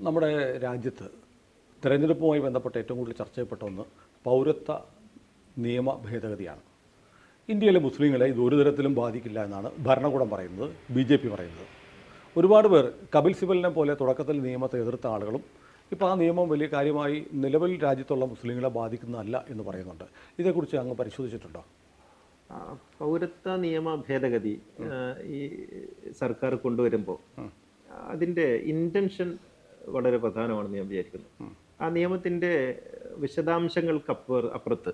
നമ്മുടെ രാജ്യത്ത് തിരഞ്ഞെടുപ്പുമായി ബന്ധപ്പെട്ട് ഏറ്റവും കൂടുതൽ ചർച്ച ചെയ്യപ്പെട്ട ഒന്ന് പൗരത്വ നിയമ ഭേദഗതിയാണ്. ഇന്ത്യയിലെ മുസ്ലിങ്ങളെ ഇത് ഒരു തരത്തിലും ബാധിക്കില്ല എന്നാണ് ഭരണകൂടം പറയുന്നത്, BJP പറയുന്നത്. ഒരുപാട് പേർ കപിൽ സിബലിനെ പോലെ തുടക്കത്തിൽ നിയമത്തെ എതിർത്ത ആളുകളും ഇപ്പോൾ ആ നിയമം വലിയ കാര്യമായി നിലവിൽ രാജ്യത്തുള്ള മുസ്ലിങ്ങളെ ബാധിക്കുന്നതല്ല എന്ന് പറയുന്നുണ്ട്. ഇതേക്കുറിച്ച് അങ്ങ് പരിശോധിച്ചിട്ടുണ്ടോ? പൗരത്വ നിയമ ഭേദഗതി ഈ സർക്കാർ കൊണ്ടുവരുമ്പോൾ അതിൻ്റെ ഇൻറ്റൻഷൻ വളരെ പ്രധാനമാണെന്ന് ഞാൻ വിചാരിക്കുന്നു. ആ നിയമത്തിൻ്റെ അപ്പുറത്ത്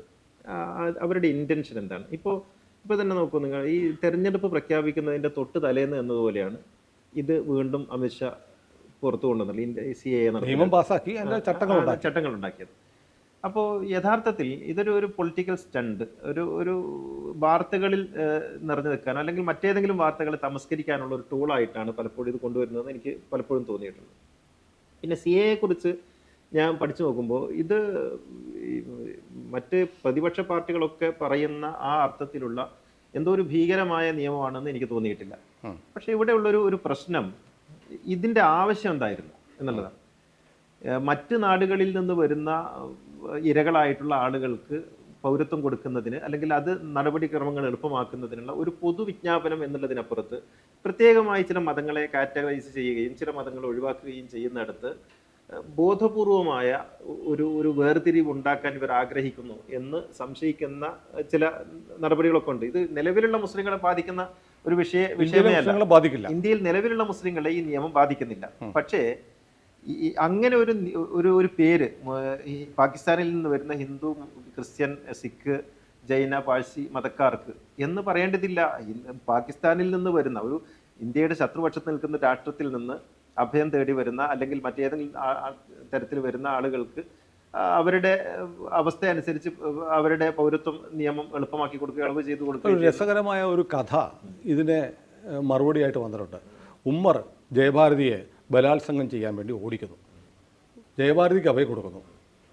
അവരുടെ ഇൻറ്റൻഷൻ എന്താണ്? ഇപ്പോൾ തന്നെ നോക്കൂ, നിങ്ങൾ ഈ തെരഞ്ഞെടുപ്പ് പ്രഖ്യാപിക്കുന്നതിൻ്റെ തൊട്ട് തലേന്ന് എന്നതുപോലെയാണ് ഇത് വീണ്ടും അമിത്ഷാ പുറത്തു കൊണ്ടുവന്നത്. CAA നിയമം പാസ്സാക്കി ചട്ടങ്ങൾ ഉണ്ടാക്കിയത്. അപ്പോൾ യഥാർത്ഥത്തിൽ ഇതൊരു പൊളിറ്റിക്കൽ സ്റ്റണ്ട്, ഒരു വാർത്തകളിൽ നിറഞ്ഞു നിൽക്കാൻ അല്ലെങ്കിൽ മറ്റേതെങ്കിലും വാർത്തകളെ തമസ്കരിക്കാനുള്ള ഒരു ടൂളായിട്ടാണ് പലപ്പോഴും ഇത് കൊണ്ടുവരുന്നതെന്ന് എനിക്ക് പലപ്പോഴും തോന്നിയിട്ടുണ്ട്. പിന്നെ CAA കുറിച്ച് ഞാൻ പഠിച്ചു നോക്കുമ്പോൾ ഇത് മറ്റ് പ്രതിപക്ഷ പാർട്ടികളൊക്കെ പറയുന്ന ആ അർത്ഥത്തിലുള്ള എന്തോ ഒരു ഭീകരമായ നിയമമാണെന്ന് എനിക്ക് തോന്നിയിട്ടില്ല. പക്ഷെ ഇവിടെ ഉള്ളൊരു പ്രശ്നം ഇതിൻ്റെ ആവശ്യം എന്തായിരുന്നു എന്നുള്ളതാണ്. മറ്റ് നാടുകളിൽ നിന്ന് വരുന്ന ഇരകളായിട്ടുള്ള ആളുകൾക്ക് പൗരത്വം കൊടുക്കുന്നതിന് അല്ലെങ്കിൽ അത് നടപടിക്രമങ്ങൾ എളുപ്പമാക്കുന്നതിനുള്ള ഒരു പൊതുവിജ്ഞാപനം എന്നുള്ളതിനപ്പുറത്ത് പ്രത്യേകമായി ചില മതങ്ങളെ കാറ്റഗറൈസ് ചെയ്യുകയും ചില മതങ്ങളെ ഒഴിവാക്കുകയും ചെയ്യുന്നിടത്ത് ബോധപൂർവമായ ഒരു വേർതിരിവ് ഉണ്ടാക്കാൻ ഇവർ ആഗ്രഹിക്കുന്നു എന്ന് സംശയിക്കുന്ന ചില നടപടികളൊക്കെ ഉണ്ട്. ഇത് നിലവിലുള്ള മുസ്ലിങ്ങളെ ബാധിക്കുന്ന ഒരു വിഷയമേ അല്ല. ഇന്ത്യയിൽ നിലവിലുള്ള മുസ്ലിങ്ങളെ ഈ നിയമം ബാധിക്കുന്നില്ല. പക്ഷേ അങ്ങനെ ഒരു പേര് ഈ പാകിസ്ഥാനിൽ നിന്ന് വരുന്ന ഹിന്ദു, ക്രിസ്ത്യൻ, സിഖ്, ജൈന, പാഴ്സി മതക്കാർക്ക് എന്ന് പറയേണ്ടതില്ല. പാകിസ്ഥാനിൽ നിന്ന് വരുന്ന ഒരു ഇന്ത്യയുടെ ശത്രുപക്ഷത്ത് നിൽക്കുന്ന രാഷ്ട്രത്തിൽ നിന്ന് അഭയം തേടി വരുന്ന അല്ലെങ്കിൽ മറ്റേതെങ്കിലും തരത്തിൽ വരുന്ന ആളുകൾക്ക് അവരുടെ അവസ്ഥ അനുസരിച്ച് അവരുടെ പൗരത്വം നിയമം എളുപ്പമാക്കി കൊടുക്കുക, ഇളവ് ചെയ്ത് കൊടുക്കുക. രസകരമായ ഒരു കഥ ഇതിനെ മറുപടിയായിട്ട് വന്നിട്ടുണ്ട്. ഉമ്മർ ജയഭാരതിയെ ബലാത്സംഗം ചെയ്യാൻ വേണ്ടി ഓടിക്കുന്നു. ജയഭാരതിക്ക് അഭയം കൊടുക്കുന്നു,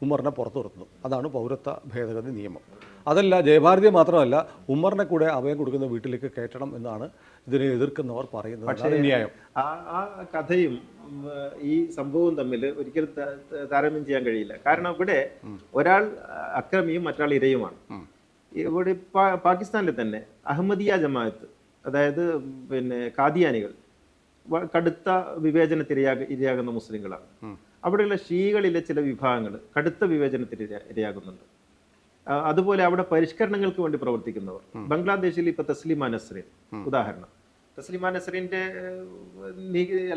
ഉമ്മറിനെ പുറത്തു നിർത്തുന്നു. അതാണ് പൗരത്വ ഭേദഗതി നിയമം. അതല്ല, ജയഭാരതിയെ മാത്രമല്ല ഉമ്മറിനെ കൂടെ അഭയം കൊടുക്കുന്ന വീട്ടിലേക്ക് കയറ്റണം എന്നാണ് ഇതിനെ എതിർക്കുന്നവർ പറയുന്നത്. പക്ഷേ ന്യായം ആ കഥയും ഈ സംഭവവും തമ്മിൽ ഒരിക്കലും താരതമ്യം ചെയ്യാൻ കഴിയില്ല. കാരണം ഇവിടെ ഒരാൾ അക്രമിയും മറ്റൊരാൾ ഇരയുമാണ്. ഇവിടെ പാകിസ്ഥാനിൽ തന്നെ അഹമ്മദിയ ജമാഅത്ത്, അതായത് പിന്നെ കാദിയാനികൾ കടുത്ത വിവേചനത്തിന് ഇരയാകുന്ന മുസ്ലിങ്ങളാണ്. അവിടെയുള്ള ഷീകളിലെ ചില വിഭാഗങ്ങൾ കടുത്ത വിവേചനത്തിന് ഇരയാകുന്നുണ്ട്. അതുപോലെ അവിടെ പരിഷ്കരണങ്ങൾക്ക് വേണ്ടി പ്രവർത്തിക്കുന്നവർ, ബംഗ്ലാദേശിൽ ഇപ്പൊ തസ്ലിമ നസ്രീൻ ഉദാഹരണം. തസ്ലിമ നസ്രീന്റെ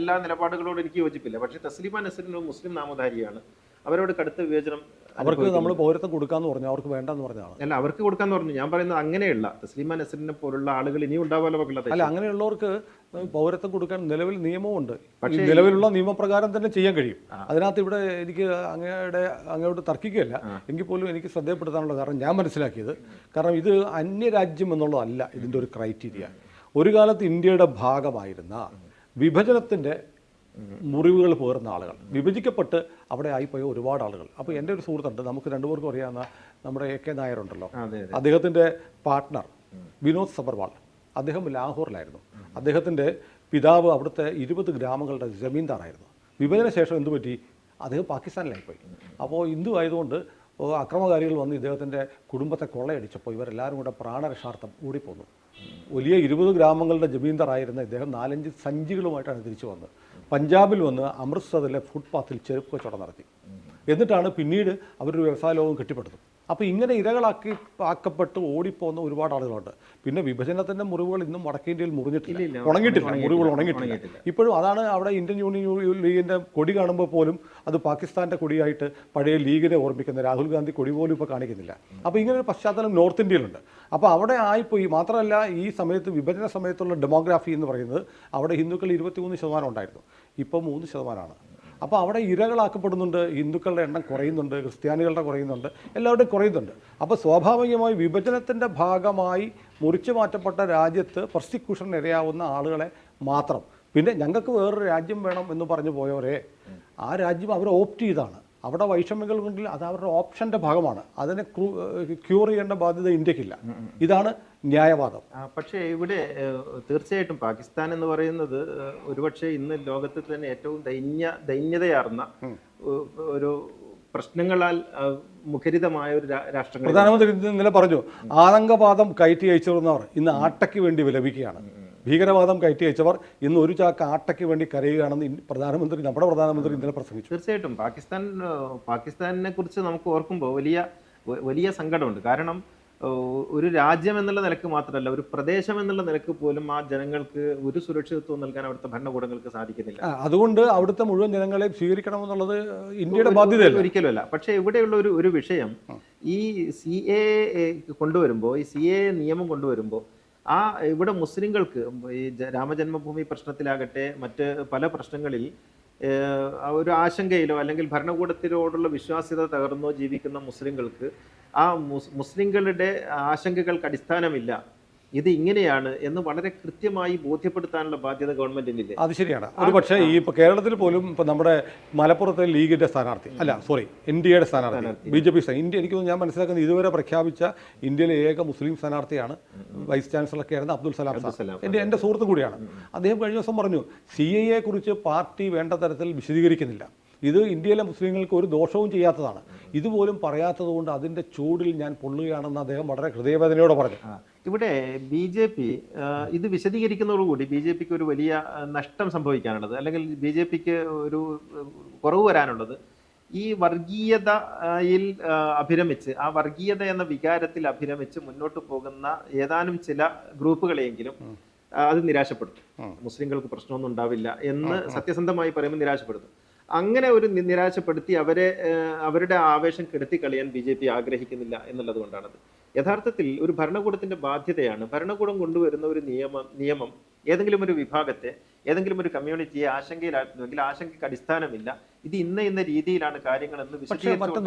എല്ലാ നിലപാടുകളോടും എനിക്ക് യോജിപ്പില്ല. പക്ഷെ തസ്ലിമ നസ്രീൻ ഒരു മുസ്ലിം നാമധാരിയാണ്. അവരോട് കടുത്ത വിവേചനം അവർക്ക് നമ്മൾ പൗരത്വം കൊടുക്കാന്ന് പറഞ്ഞു, അവർക്ക് വേണ്ടെന്ന് പറഞ്ഞാണ്. അല്ല, അവർക്ക് കൊടുക്കാന്ന് പറഞ്ഞു. ഞാൻ പറയുന്നത് അങ്ങനെയുള്ള തസ്ലിമ നസ്രീനെ പോലുള്ള ആളുകൾ ഇനിയും ഉണ്ടാവാലോ. അല്ല, അങ്ങനെയുള്ളവർക്ക് പൗരത്വം കൊടുക്കാൻ നിലവിൽ നിയമമുണ്ട്. പക്ഷേ നിലവിലുള്ള നിയമപ്രകാരം തന്നെ ചെയ്യാൻ കഴിയും. അതിനകത്ത് ഇവിടെ എനിക്ക് അങ്ങയോട് തർക്കിക്കുകയല്ല. എങ്കിൽ പോലും എനിക്ക് ശ്രദ്ധയപ്പെടുത്താനുള്ള കാരണം ഞാൻ മനസ്സിലാക്കിയത്, കാരണം ഇത് അന്യരാജ്യം എന്നുള്ളതല്ല ഇതിൻ്റെ ഒരു ക്രൈറ്റീരിയ. ഒരു കാലത്ത് ഇന്ത്യയുടെ ഭാഗമായിരുന്ന വിഭജനത്തിൻ്റെ മുറിവുകൾ പേർന്ന ആളുകൾ, വിഭജിക്കപ്പെട്ട് അവിടെ ആയിപ്പോയ ഒരുപാട് ആളുകൾ. അപ്പോൾ എൻ്റെ ഒരു സുഹൃത്തുണ്ട്, നമുക്ക് രണ്ടുപേർക്കും അറിയാവുന്ന നമ്മുടെ AK നായർ ഉണ്ടല്ലോ, അദ്ദേഹത്തിൻ്റെ പാർട്ട്ണർ വിനോദ് സബർവാൾ, അദ്ദേഹം ലാഹോറിലായിരുന്നു. അദ്ദേഹത്തിൻ്റെ പിതാവ് അവിടുത്തെ 20 ഗ്രാമങ്ങളുടെ ജമീന്ദാറായിരുന്നു. വിഭജന ശേഷം എന്തു പറ്റി? അദ്ദേഹം പാകിസ്ഥാനിലായിപ്പോയി. അപ്പോൾ ഹിന്ദു ആയതുകൊണ്ട് അക്രമകാരികൾ വന്ന് ഇദ്ദേഹത്തിൻ്റെ കുടുംബത്തെ കൊള്ളയടിച്ചപ്പോൾ ഇവരെല്ലാവരും കൂടെ പ്രാണരക്ഷാർത്ഥം ഓടിപ്പോന്നു. വലിയ 20 ഗ്രാമങ്ങളുടെ ജമീന്ദാറായിരുന്ന ഇദ്ദേഹം 4-5 സഞ്ചികളുമായിട്ടാണ് തിരിച്ചു വന്നത്. പഞ്ചാബിൽ വന്ന് അമൃത്സറിലെ ഫുട്പാത്തിൽ ചെരുപ്പ് കച്ചവടം നടത്തി. എന്നിട്ടാണ് പിന്നീട് അവരൊരു വ്യവസായ ലോകം കെട്ടിപ്പടുത്തത്. അപ്പോൾ ഇങ്ങനെ ആക്കപ്പെട്ട് ഓടിപ്പോകുന്ന ഒരുപാട് ആളുകളുണ്ട്. പിന്നെ വിഭജനത്തിൻ്റെ മുറിവുകൾ ഇന്നും വടക്കേ ഇന്ത്യയിൽ ഉണങ്ങിയിട്ടില്ല, മുറിവുകൾ ഉണങ്ങിയിട്ടില്ല ഇപ്പോഴും. അതാണ് അവിടെ ഇന്ത്യൻ യൂണിയൻ ലീഗിൻ്റെ കൊടി കാണുമ്പോൾ പോലും അത് പാകിസ്ഥാൻ്റെ കൊടിയായിട്ട് പഴയ ലീഗിനെ ഓർമ്മിക്കുന്ന രാഹുൽ ഗാന്ധി കൊടി പോലും ഇപ്പോൾ കാണിക്കുന്നില്ല. അപ്പോൾ ഇങ്ങനെ ഒരു പശ്ചാത്തലം നോർത്ത് ഇന്ത്യയിലുണ്ട്. അപ്പോൾ അവിടെ ആയിപ്പോയി. മാത്രമല്ല, ഈ സമയത്ത് വിഭജന സമയത്തുള്ള ഡെമോഗ്രാഫി എന്ന് പറയുന്നത് അവിടെ ഹിന്ദുക്കൾ 23% ഉണ്ടായിരുന്നു, ഇപ്പോൾ 3%. അപ്പോൾ അവിടെ ഇരകളാക്കപ്പെടുന്നുണ്ട്, ഹിന്ദുക്കളുടെ എണ്ണം കുറയുന്നുണ്ട്, ക്രിസ്ത്യാനികളുടെ കുറയുന്നുണ്ട്, എല്ലാവരുടെയും കുറയുന്നുണ്ട്. അപ്പോൾ സ്വാഭാവികമായി വിഭജനത്തിൻ്റെ ഭാഗമായി മുറിച്ചു മാറ്റപ്പെട്ട രാജ്യത്ത് പ്രോസിക്യൂഷൻ ഇരയാവുന്ന ആളുകളെ മാത്രം, പിന്നെ ഞങ്ങൾക്ക് വേറൊരു രാജ്യം വേണം എന്ന് പറഞ്ഞു പോയവരെ ആ രാജ്യം അവർ ഓപ്റ്റ് ചെയ്താണ്. അവിടെ വൈഷമ്യങ്ങളുണ്ടെങ്കിൽ അത് അവരുടെ ഓപ്ഷൻ്റെ ഭാഗമാണ്. അതിനെ ക്യൂർ ചെയ്യേണ്ട ബാധ്യത ഇന്ത്യക്കില്ല. ഇതാണ് ന്യായവാദം. പക്ഷേ ഇവിടെ തീർച്ചയായിട്ടും പാകിസ്ഥാൻ എന്ന് പറയുന്നത് ഒരുപക്ഷെ ഇന്ന് ലോകത്തിൽ തന്നെ ഏറ്റവും ദൈന്യതയാർന്ന ഒരു പ്രശ്നങ്ങളാൽ മുഖരിതമായ ഒരു രാഷ്ട്രങ്ങൾ. പ്രധാനമന്ത്രി ഇന്നലെ പറഞ്ഞു, ആതങ്കവാദം കയറ്റി അയച്ചവർ ഇന്ന് ആട്ടയ്ക്ക് വേണ്ടി വിലപിക്കുകയാണ്. ഭീകരവാദം കയറ്റി അയച്ചവർ ഇന്ന് ഒരു ചാക്ക് ആട്ടയ്ക്ക് വേണ്ടി കരയുകയാണെന്ന് നമ്മുടെ പ്രധാനമന്ത്രി ഇന്നലെ പ്രസംഗിച്ചു. തീർച്ചയായിട്ടും പാകിസ്ഥാനിനെ കുറിച്ച് നമുക്ക് ഓർക്കുമ്പോൾ വലിയ സങ്കടമുണ്ട്. കാരണം ഒരു രാജ്യം എന്നുള്ള നിലക്ക് മാത്രമല്ല, ഒരു പ്രദേശം എന്നുള്ള നിലക്ക് പോലും ആ ജനങ്ങൾക്ക് ഒരു സുരക്ഷിതത്വം നൽകാൻ അവിടുത്തെ ഭരണകൂടങ്ങൾക്ക് സാധിക്കുന്നില്ല. അതുകൊണ്ട് അവിടുത്തെ മുഴുവൻ ജനങ്ങളെയും സ്വീകരിക്കണമെന്നുള്ളത് ഇന്ത്യയുടെ ബാധ്യതയല്ല, ഒരിക്കലുമല്ല. പക്ഷേ ഇവിടെയുള്ള ഒരു വിഷയം, ഈ CAA കൊണ്ടുവരുമ്പോൾ, ഈ CAA നിയമം കൊണ്ടുവരുമ്പോൾ ഇവിടെ മുസ്ലിങ്ങൾക്ക് ഈ രാമജന്മഭൂമി പ്രശ്നത്തിലാകട്ടെ മറ്റ് പല പ്രശ്നങ്ങളിൽ ഒരു ആശങ്കയിലോ അല്ലെങ്കിൽ ഭരണകൂടത്തിനോടുള്ള വിശ്വാസ്യത തകർന്നോ ജീവിക്കുന്ന മുസ്ലിങ്ങൾക്ക് ആ മുസ്ലിങ്ങളുടെ ആശങ്കകൾക്ക് അടിസ്ഥാനമില്ല, ഇത് ഇങ്ങനെയാണ് എന്ന് വളരെ കൃത്യമായി ബോധ്യപ്പെടുത്താനുള്ള ബാധ്യത ഗവൺമെന്റിനില്ലേ? അത് ശരിയാണ്. ഒരു പക്ഷേ ഈ കേരളത്തിൽ പോലും ഇപ്പം നമ്മുടെ മലപ്പുറത്തെ ലീഗിന്റെ സ്ഥാനാർത്ഥി ഇന്ത്യയുടെ സ്ഥാനാർത്ഥി BJP ഇന്ത്യ, എനിക്ക് ഞാൻ മനസ്സിലാക്കുന്നത് ഇതുവരെ പ്രഖ്യാപിച്ച ഇന്ത്യയിലെ ഏക മുസ്ലിം സ്ഥാനാർത്ഥിയാണ് വൈസ് ചാൻസലറൊക്കെ ആയിരുന്ന അബ്ദുൽ സലാം. എൻ്റെ സുഹൃത്ത് കൂടിയാണ്. അദ്ദേഹം കഴിഞ്ഞ ദിവസം പറഞ്ഞു, CAA കുറിച്ച് പാർട്ടി വേണ്ട തരത്തിൽ വിശദീകരിക്കുന്നില്ല, ഇത് ഇന്ത്യയിലെ മുസ്ലിങ്ങൾക്ക് ഒരു ദോഷവും ചെയ്യാത്തതാണ്, ഇതുപോലും പറയാത്തത് കൊണ്ട് അതിൻ്റെ ചൂടിൽ ഞാൻ പൊള്ളുകയാണെന്ന് അദ്ദേഹം വളരെ ഹൃദയവേദനയോടെ പറഞ്ഞു. ഇവിടെ BJP ഇത് വിശദീകരിക്കുന്നതോടുകൂടി BJPക്ക് ഒരു വലിയ നഷ്ടം സംഭവിക്കാനുള്ളത്, അല്ലെങ്കിൽ BJPക്ക് ഒരു കുറവ് വരാനുള്ളത്, ഈ വർഗീയതയിൽ അഭിരമിച്ച്, ആ വർഗീയത എന്ന വികാരത്തിൽ അഭിരമിച്ച് മുന്നോട്ട് പോകുന്ന ഏതാനും ചില ഗ്രൂപ്പുകളെയെങ്കിലും അത് നിരാശപ്പെടുത്തും. മുസ്ലിങ്ങൾക്ക് പ്രശ്നമൊന്നും ഉണ്ടാവില്ല എന്ന് സത്യസന്ധമായി പറയുമ്പോൾ നിരാശപ്പെടുത്തും. അങ്ങനെ ഒരു നിരാശപ്പെടുത്തി അവരുടെ ആവേശം കെടുത്തി കളയാൻ BJP ആഗ്രഹിക്കുന്നില്ല എന്നുള്ളത് കൊണ്ടാണത്. യഥാർത്ഥത്തിൽ ഒരു ഭരണകൂടത്തിന്റെ ബാധ്യതയാണ് ഭരണകൂടം കൊണ്ടുവരുന്ന ഒരു നിയമം ഏതെങ്കിലും ഒരു വിഭാഗത്തെ, ഏതെങ്കിലും ഒരു കമ്മ്യൂണിറ്റിയെ ആശങ്കയിലാക്കുന്നുവെങ്കിൽ ആശങ്കയ്ക്ക് അടിസ്ഥാനമില്ല, ഇത് ഇന്ന രീതിയിലാണ് കാര്യങ്ങളെന്ന്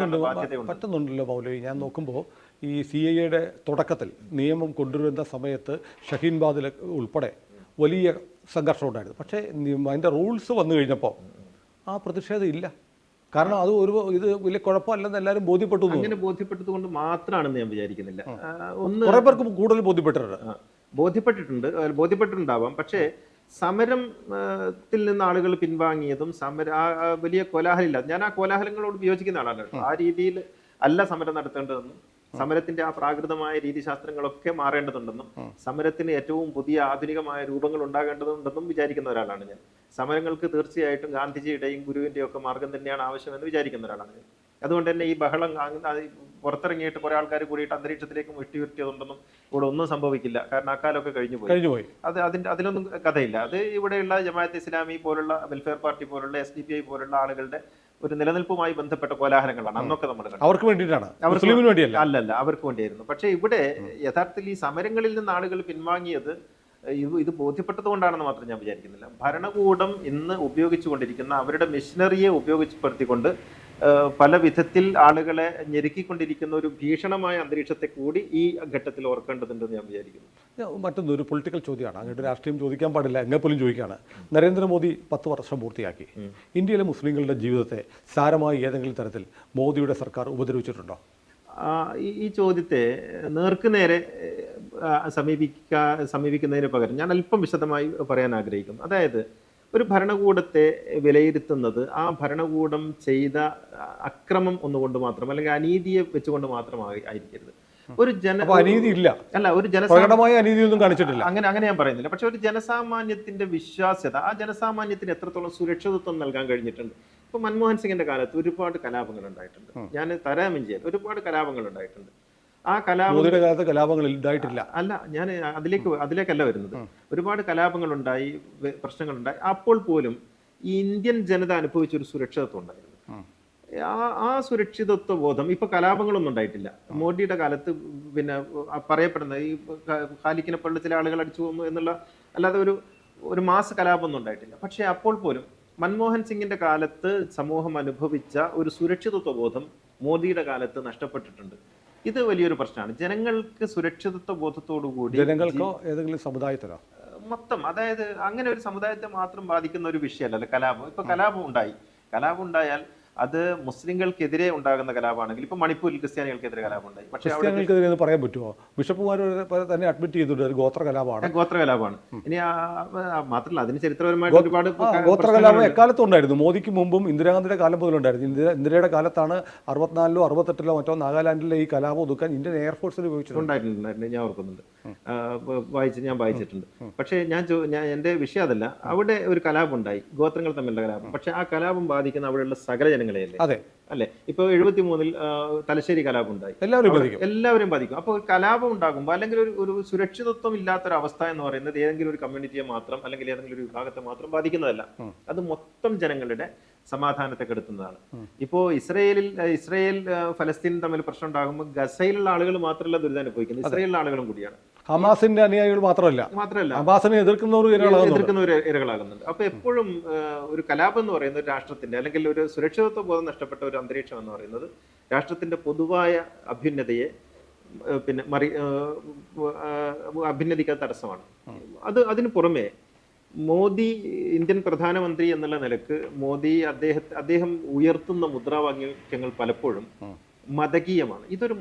പറ്റുന്നുണ്ടല്ലോ മൗലവി. ഞാൻ നോക്കുമ്പോൾ ഈ CAA തുടക്കത്തിൽ നിയമം കൊണ്ടുവരുന്ന സമയത്ത് ഷഹീൻബാദിൽ ഉൾപ്പെടെ വലിയ സംഘർഷം ഉണ്ടായിരുന്നു. പക്ഷേ അതിൻ്റെ റൂൾസ് വന്നു കഴിഞ്ഞപ്പോൾ ആ പ്രതിഷേധം ഇല്ല. കാരണം അത് ഇത് വലിയ കുഴപ്പമല്ലെന്ന് എല്ലാവരും ബോധ്യപ്പെട്ടു. അങ്ങനെ ബോധ്യപ്പെട്ടത് കൊണ്ട് മാത്രമാണെന്ന് ഞാൻ വിചാരിക്കുന്നില്ല. കുറെ പേർക്ക് കൂടുതൽ ബോധ്യപ്പെട്ടിട്ടുണ്ടാവാം. പക്ഷേ സമരത്തിൽ നിന്ന് ആളുകൾ പിൻവാങ്ങിയതും വലിയ കോലാഹലമില്ല. ഞാൻ ആ കോലാഹലങ്ങളോട് വിയോജിക്കുന്ന ആളാണ്. ആ രീതിയിൽ അല്ല സമരം നടത്തേണ്ടതെന്നും സമരത്തിന്റെ ആ പ്രാകൃതമായ രീതിശാസ്ത്രങ്ങളൊക്കെ മാറേണ്ടതുണ്ടെന്നും സമരത്തിന് ഏറ്റവും പുതിയ ആധുനികമായ രൂപങ്ങൾ ഉണ്ടാകേണ്ടതുണ്ടെന്നും വിചാരിക്കുന്ന ഒരാളാണ് ഞാൻ. സമരങ്ങൾക്ക് തീർച്ചയായിട്ടും ഗാന്ധിജിയുടെയും ഗുരുവിന്റെയും ഒക്കെ മാർഗം തന്നെയാണ് ആവശ്യമെന്ന് വിചാരിക്കുന്ന ഒരാളാണ് ഞാൻ. അതുകൊണ്ട് തന്നെ ഈ ബഹളം പുറത്തിറങ്ങിയിട്ട് കുറെ ആൾക്കാർ കൂടിയിട്ട് അന്തരീക്ഷത്തിലേക്ക് വെട്ടിയുരുത്തിയതുണ്ടെന്നും ഇവിടെ ഒന്നും സംഭവിക്കില്ല. കാരണം അക്കാലമൊക്കെ കഴിഞ്ഞുപോയി. അതിലൊന്നും കഥയില്ല. അത് ഇവിടെയുള്ള ജമാഅത്ത് ഇസ്ലാമി പോലുള്ള വെൽഫെയർ പാർട്ടി പോലുള്ള SDPI പോലുള്ള ആളുകളുടെ ഒരു നിലനിൽപ്പുമായി ബന്ധപ്പെട്ട കോലാഹലങ്ങളാണ് അന്നൊക്കെ നമ്മൾ കണ്ടത്. അവർക്ക് വേണ്ടിയിട്ടാണ്, അല്ലല്ല, അവർക്ക് വേണ്ടിയായിരുന്നു. പക്ഷേ ഇവിടെ യഥാർത്ഥത്തിൽ ഈ സമരങ്ങളിൽ നിന്ന് ആളുകൾ പിൻവാങ്ങിയത് ഇത് ബോധ്യപ്പെട്ടത് കൊണ്ടാണെന്ന് മാത്രം ഞാൻ വിചാരിക്കുന്നില്ല. ഭരണകൂടം ഇന്ന് ഉപയോഗിച്ചുകൊണ്ടിരിക്കുന്ന അവരുടെ മെഷീനറിയെ ഉപയോഗപ്പെടുത്തിക്കൊണ്ട് പല വിധത്തിൽ ആളുകളെ ഞെരുക്കിക്കൊണ്ടിരിക്കുന്ന ഒരു ഭീഷണമായ അന്തരീക്ഷത്തെ കൂടി ഈ ഘട്ടത്തിൽ ഓർക്കേണ്ടതുണ്ടെന്ന് ഞാൻ വിചാരിക്കുന്നു. മറ്റൊന്നൊരു പൊളിറ്റിക്കൽ ചോദ്യമാണ്, അങ്ങോട്ട് രാഷ്ട്രീയം ചോദിക്കാൻ പാടില്ല, എങ്ങനെപ്പോലും ചോദിക്കുകയാണ്. നരേന്ദ്രമോദി 10 വർഷം പൂർത്തിയാക്കി. ഇന്ത്യയിലെ മുസ്ലിങ്ങളുടെ ജീവിതത്തെ സാരമായി ഏതെങ്കിലും തരത്തിൽ മോദിയുടെ സർക്കാർ ഉപദ്രവിച്ചിട്ടുണ്ടോ? ഈ ചോദ്യത്തെ നേർക്കുനേരെ സമീപിക്കുന്നതിന് പകരം ഞാൻ അല്പം വിശദമായി പറയാൻ ആഗ്രഹിക്കുന്നു. അതായത് ഒരു ഭരണകൂടത്തെ വിലയിരുത്തുന്നത് ആ ഭരണകൂടം ചെയ്ത അക്രമം ഒന്നുകൊണ്ട് മാത്രം, അല്ലെങ്കിൽ അനീതിയെ വെച്ചുകൊണ്ട് മാത്രം ആയിരിക്കരുത്. ഒരു അങ്ങനെ ഞാൻ പറയുന്നില്ല. പക്ഷെ ഒരു ജനസാമാന്യത്തിന്റെ വിശ്വാസ്യത, ആ ജനസാമാന്യത്തിന് എത്രത്തോളം സുരക്ഷിതത്വം നൽകാൻ കഴിഞ്ഞിട്ടുണ്ട്. ഇപ്പൊ മൻമോഹൻ സിംഗിന്റെ കാലത്ത് ഒരുപാട് കലാപങ്ങൾ ഉണ്ടായിട്ടുണ്ട്. ഞാൻ തരാമിഞ്ചിയിൽ ഒരുപാട് കലാപങ്ങൾ ഉണ്ടായിട്ടുണ്ട്. ആ കലാപങ്ങൾ ഉണ്ടായിട്ടില്ല അല്ല, ഞാൻ അതിലേക്കല്ല വരുന്നത്. ഒരുപാട് കലാപങ്ങൾ ഉണ്ടായി, പ്രശ്നങ്ങളുണ്ടായി. അപ്പോൾ പോലും ഈ ഇന്ത്യൻ ജനത അനുഭവിച്ച ഒരു സുരക്ഷിതത്വം ഉണ്ടായിരുന്നു. ആ സുരക്ഷിതത്വ ബോധം ഇപ്പൊ കലാപങ്ങളൊന്നും ഉണ്ടായിട്ടില്ല. മോഡിയുടെ കാലത്ത് പിന്നെ പറയപ്പെടുന്ന ഈ ഖാലിക്കിനെ പോലുള്ള ചില ആളുകൾ അടിച്ചു പോകുന്നു എന്നുള്ള അല്ലാതെ ഒരു മാസ കലാപമൊന്നും ഉണ്ടായിട്ടില്ല. പക്ഷെ അപ്പോൾ പോലും മൻമോഹൻ സിംഗിന്റെ കാലത്ത് സമൂഹം അനുഭവിച്ച ഒരു സുരക്ഷിതത്വ ബോധം മോദിയുടെ കാലത്ത് നഷ്ടപ്പെട്ടിട്ടുണ്ട്. ഇത് വലിയൊരു പ്രശ്നമാണ്. ജനങ്ങൾക്ക് സുരക്ഷിതത്വ ബോധത്തോടുകൂടി, ജനങ്ങൾക്കോ ഏതെങ്കിലും സമുദായത്തിലോ മൊത്തം, അതായത് അങ്ങനെ ഒരു സമുദായത്തെ മാത്രം ബാധിക്കുന്ന ഒരു വിഷയമല്ല കലാപം. ഇപ്പൊ കലാപം ഉണ്ടായാൽ അത് മുസ്ലിങ്ങൾക്കെതിരെ ഉണ്ടാകുന്ന കലാപമാണെങ്കിൽ ഇപ്പൊ മണിപ്പൂരിൽ ക്രിസ്ത്യാനികൾക്കെതിരെ കലാപമുണ്ടായി. പക്ഷേ അവിടെ ക്രിസ്ത്യാനികൾക്കെതിരെ എന്ന് പറയാൻ പറ്റുമോ? ബിഷപ്പുമാർ തന്നെ അഡ്മിറ്റ് ചെയ്തിട്ടുണ്ട് ഒരു ഗോത്ര കലാപമാണ്. ഗോത്ര കലാപമാണ്. ഇനി മാത്രമല്ല അതിന് ചരിത്രപരമായിട്ട് ഒരുപാട് ഗോത്ര കലാപം എക്കാലത്തും ഉണ്ടായിരുന്നു. മോദിക്ക് മുമ്പും ഇന്ദിരാഗാന്ധിയുടെ കാലം മുതലുണ്ടായിരുന്നു. ഇന്ദിരയുടെ കാലത്താണ് 64-ലോ 68-ലോ മറ്റോ നാഗാലാൻഡിലെ ഈ കലാപം ഒതുക്കാൻ ഇന്ത്യൻ എയർഫോഴ്സിൽ ഉപയോഗിച്ചിട്ടുണ്ടായിരുന്നു. ഞാൻ ഓർക്കുന്നുണ്ട്, ഞാൻ വായിച്ചിട്ടുണ്ട്. പക്ഷേ ഞാൻ എൻ്റെ വിഷയം അതല്ല. അവിടെ ഒരു കലാപം ഉണ്ടായി, ഗോത്രങ്ങൾ തമ്മിലുള്ള കലാപം. പക്ഷെ ആ കലാപം ബാധിക്കുന്ന അവിടെയുള്ള സകല ജനങ്ങളെയല്ലേ? അതെ അല്ലെ? ഇപ്പൊ 73-ൽ തലശ്ശേരി കലാപം ഉണ്ടായി, എല്ലാവരും ബാധിക്കും. അപ്പോൾ ഒരു കലാപം ഉണ്ടാകുമ്പോൾ അല്ലെങ്കിൽ ഒരു സുരക്ഷിതത്വം ഇല്ലാത്തൊരവസ്ഥ എന്ന് പറയുന്നത് ഏതെങ്കിലും ഒരു കമ്മ്യൂണിറ്റിയെ മാത്രം അല്ലെങ്കിൽ ഏതെങ്കിലും ഒരു വിഭാഗത്തെ മാത്രം ബാധിക്കുന്നതല്ല. അത് മൊത്തം ജനങ്ങളുടെ സമാധാനത്തെ കെടുത്തുന്നതാണ്. ഇപ്പോ ഇസ്രയേൽ ഫലസ്തീൻ തമ്മിൽ പ്രശ്നം ഉണ്ടാകുമ്പോൾ ഗസയിലുള്ള ആളുകൾ മാത്രമല്ല ദുരിതം അനുഭവിക്കുന്നത്, ഇസ്രയേലിലെ ആളുകളും കൂടിയാണ്. ഹമാസിന്റെ അനുയായികൾ മാത്രമല്ല ഹമാസിനെ എതിർക്കുന്നവർ ഇരകളാകുന്നുണ്ട്. അപ്പൊ എപ്പോഴും ഒരു കലാപം എന്ന് പറയുന്ന ഒരു രാഷ്ട്രത്തിന്റെ അല്ലെങ്കിൽ ഒരു സുരക്ഷിതത്വ ബോധം നഷ്ടപ്പെട്ട ഒരു അന്തരീക്ഷം എന്ന് പറയുന്നത് രാഷ്ട്രത്തിന്റെ പൊതുവായ അഭ്യുന്നതയെ പിന്നെ അഭ്യുന്നതിക്ക് തടസ്സമാണ്. അതിന് പുറമെ മോദി ഇന്ത്യൻ പ്രധാനമന്ത്രി എന്നുള്ള നിലക്ക് മോദി അദ്ദേഹം ഉയർത്തുന്ന മുദ്രാവാക്യങ്ങൾ പലപ്പോഴും മതകീയമാണ്. ഇതൊരു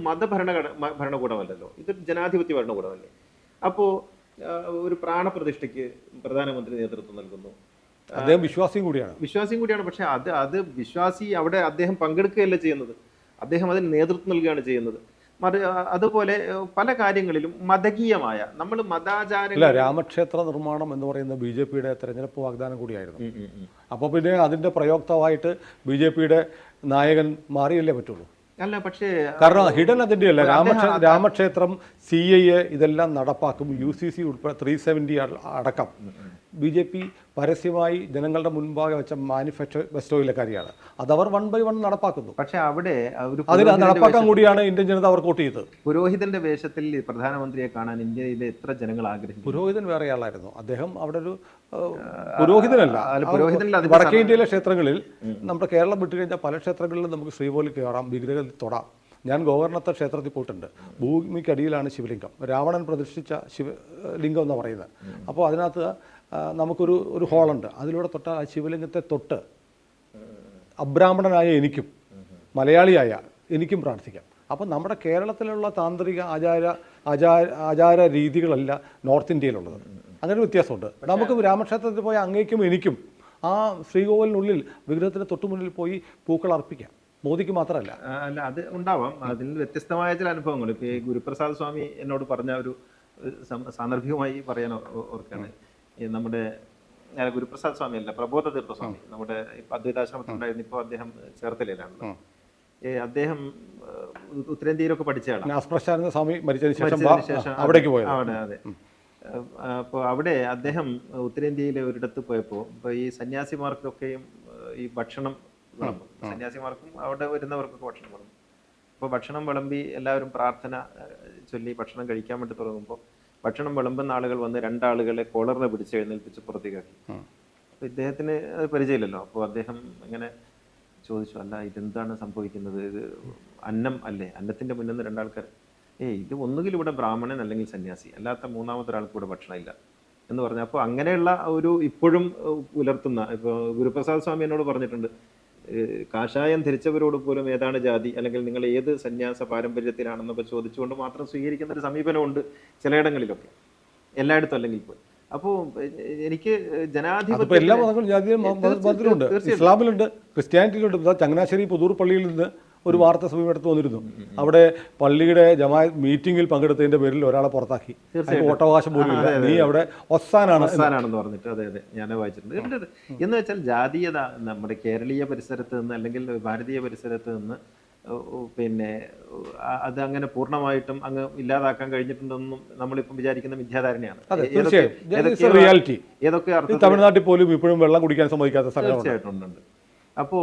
ഭരണകൂടമല്ലല്ലോ, ഇതൊരു ജനാധിപത്യ ഭരണകൂടമല്ലേ. അപ്പോ ഒരു പ്രാണപ്രതിഷ്ഠയ്ക്ക് പ്രധാനമന്ത്രി നേതൃത്വം നൽകുന്നു. അദ്ദേഹം വിശ്വാസിയും കൂടിയാണ്. പക്ഷെ അത് വിശ്വാസി അവിടെ അദ്ദേഹം പങ്കെടുക്കുകയല്ല ചെയ്യുന്നത്, അദ്ദേഹം അതിന് നേതൃത്വം നൽകുകയാണ് ചെയ്യുന്നത്. അതുപോലെ പല കാര്യങ്ങളിലും മതകീയമായ നമ്മൾ മതാചാര രാമക്ഷേത്ര നിർമ്മാണം എന്ന് പറയുന്ന ബി.ജെ.പിയുടെ തെരഞ്ഞെടുപ്പ് വാഗ്ദാനം കൂടിയായിരുന്നു. അപ്പോൾ പിന്നെ അതിന്റെ പ്രയോക്താവായിട്ട് ബി.ജെ.പിയുടെ നായകൻ മാറിയല്ലേ പറ്റുള്ളൂ. അല്ല, പക്ഷേ കാരണം ഹിഡൻ അജണ്ടയല്ല. രാമക്ഷേത്രം, CAA ഇതെല്ലാം നടപ്പാക്കും. UCC ഉൾപ്പെടെ 370 അടക്കം ബി.ജെ.പി പരസ്യമായി ജനങ്ങളുടെ മുൻപാകെ വെച്ച മാനിഫെസ്റ്റോയിലെ കാര്യമാണ്. അതവർ 1 by 1 നടപ്പാക്കുന്നു. പക്ഷെ അവിടെ അതിന് നടപ്പാക്കാൻ കൂടിയാണ് ഇന്ത്യൻ ജനത അവർ വോട്ട് ചെയ്തത്. പുരോഹിതന്റെ വേഷത്തിൽ പ്രധാനമന്ത്രിയെ കാണാൻ ഇന്ത്യയിലെ എത്ര ജനങ്ങൾ ആഗ്രഹിച്ചു. പുരോഹിതൻ വേറെ ആളായിരുന്നു. അദ്ദേഹം അവിടെ ഒരു പുരോഹിതനല്ല. വടക്കേ ഇന്ത്യയിലെ ക്ഷേത്രങ്ങളിൽ നമ്മുടെ കേരളം വിട്ടു കഴിഞ്ഞാൽ പല ക്ഷേത്രങ്ങളിലും നമുക്ക് ശ്രീകോവിലിൽ കയറാം, വിഗ്രഹത്തിൽ തൊടാം. ഞാൻ ഗോകർണത്തെ ക്ഷേത്രത്തിൽ പോയിട്ടുണ്ട്. ഭൂമിക്കടിയിലാണ് ശിവലിംഗം, രാവണൻ പ്രതിഷ്ഠിച്ച ശിവലിംഗം എന്ന് പറയുന്നത്. അപ്പോൾ അതിനകത്ത് നമുക്കൊരു ഹോളുണ്ട്. അതിലൂടെ തൊട്ട ആ ശിവലിംഗത്തെ തൊട്ട് അബ്രാഹ്മണനായ എനിക്കും മലയാളിയായ എനിക്കും പ്രാർത്ഥിക്കാം. അപ്പം നമ്മുടെ കേരളത്തിലുള്ള താന്ത്രിക ആചാര രീതികളല്ല നോർത്ത് ഇന്ത്യയിലുള്ളത്. അങ്ങനെ വ്യത്യാസമുണ്ട്. നമുക്ക് രാമക്ഷേത്രത്തിൽ പോയ അങ്ങേക്കും എനിക്കും ആ ശ്രീകോവിലിനുള്ളിൽ വിഗ്രഹത്തിന് തൊട്ടു മുന്നിൽ പോയി പൂക്കൾ അർപ്പിക്കാം. മോദിക്ക് മാത്രമല്ല. അല്ല, അത് ഉണ്ടാവാം. അതിൽ വ്യത്യസ്തമായ ചില അനുഭവങ്ങൾ. ഇപ്പൊ ഈ ഗുരുപ്രസാദ് സ്വാമി എന്നോട് പറഞ്ഞ ഒരു സാന്ദർഭികമായി പറയാൻ ഓർക്കാണ്. നമ്മുടെ ഗുരുപ്രസാദ് സ്വാമി അല്ല, പ്രബോധ തീർത്ഥ സ്വാമി, നമ്മുടെ അദ്വൈതാശ്രമത്തിലുണ്ടായിരുന്നു. ഇപ്പോൾ അദ്ദേഹം ചേർത്തലയിലാണല്ലോ. അദ്ദേഹം ഉത്തരേന്ത്യയിലൊക്കെ പഠിച്ചതാണ്. സ്വാമി മരിച്ചതിന് ശേഷം അവിടേക്ക് പോയത്. അതെ. അപ്പോൾ അവിടെ അദ്ദേഹം ഉത്തരേന്ത്യയിലെ ഒരിടത്ത് പോയപ്പോൾ ഇപ്പോൾ ഈ സന്യാസിമാർക്കൊക്കെയും ഈ ഭക്ഷണം വിളമ്പും. സന്യാസിമാർക്കും അവിടെ വരുന്നവർക്കൊക്കെ ഭക്ഷണം വിളമ്പും. അപ്പോൾ ഭക്ഷണം വിളമ്പി എല്ലാവരും പ്രാർത്ഥന ചൊല്ലി ഭക്ഷണം കഴിക്കാൻ വേണ്ടി തുടങ്ങുമ്പോൾ ഭക്ഷണം വിളമ്പുന്ന ആളുകൾ വന്ന് 2 ആളുകളെ കോളറിനെ പിടിച്ച് എഴുന്നേൽപ്പിച്ച് പുറത്തേക്കാക്കി. അപ്പോൾ ഇദ്ദേഹത്തിന് അത് പരിചയമില്ലല്ലോ. അപ്പോൾ അദ്ദേഹം ഇങ്ങനെ ചോദിച്ചു, അല്ല ഇതെന്താണ് സംഭവിക്കുന്നത്, ഇത് അന്നം അല്ലേ, അന്നത്തിൻ്റെ മുന്നിൽ നിന്ന് 2 ആൾക്കാർ, ഇത് ഒന്നുകിൽ ഇവിടെ ബ്രാഹ്മണൻ അല്ലെങ്കിൽ സന്യാസി, അല്ലാത്ത മൂന്നാമത്തെ ഒരാൾക്ക് ഇവിടെ ഭക്ഷണമില്ല എന്ന് പറഞ്ഞു. അപ്പോൾ അങ്ങനെയുള്ള ഒരു ഇപ്പോഴും പുലർത്തുന്ന, ഇപ്പോൾ ഗുരുപ്രസാദ് സ്വാമി എന്നോട് പറഞ്ഞിട്ടുണ്ട്, കാഷായം ധരിച്ചവരോട് പോലും ഏതാണ് ജാതി അല്ലെങ്കിൽ നിങ്ങൾ ഏത് സന്യാസ പാരമ്പര്യത്തിലാണെന്നൊക്കെ ചോദിച്ചുകൊണ്ട് മാത്രം സ്വീകരിക്കുന്ന ഒരു സമീപനമുണ്ട് ചിലയിടങ്ങളിലൊക്കെ, എല്ലായിടത്തും അല്ലെങ്കിൽ പോയി. അപ്പോൾ എനിക്ക് ജനാധിപത്യം എല്ലാ മതങ്ങളുണ്ട്. ഇസ്ലാമിലുണ്ട്, ക്രിസ്ത്യാനിറ്റിയിലുണ്ട്. ചങ്ങനാശ്ശേരി പുതൂർ പള്ളിയിൽ നിന്ന് ഒരു വാർത്ത സമീപത്ത് വന്നിരുന്നു. അവിടെ പള്ളിയുടെ ജമാഅത്ത് മീറ്റിംഗിൽ പങ്കെടുത്തതിന്റെ പേരിൽ ഒരാളെ പുറത്താക്കി. വോട്ടവകാശം പോലും ഇല്ല, നീ അവിടെ ഒസാനാണെന്ന് പറഞ്ഞിട്ട്. അതെ, ഞാൻ വായിച്ചിട്ടുണ്ട്. എന്ന് വെച്ചാൽ ജാതീയത നമ്മുടെ കേരളീയ പരിസരത്ത് നിന്ന് അല്ലെങ്കിൽ ഭാരതീയ പരിസരത്ത് നിന്ന് പിന്നെ അത് അങ്ങനെ പൂർണ്ണമായിട്ടും അങ്ങ് ഇല്ലാതാക്കാൻ കഴിഞ്ഞിട്ടുണ്ടെന്നും നമ്മളിപ്പം വിചാരിക്കുന്ന മിഥ്യാധാരണയാണ്. ഏതൊക്കെ തമിഴ്നാട്ടിൽ പോലും ഇപ്പോഴും വെള്ളം കുടിക്കാൻ സമ്മതിക്കാത്ത തീർച്ചയായിട്ടും. അപ്പോൾ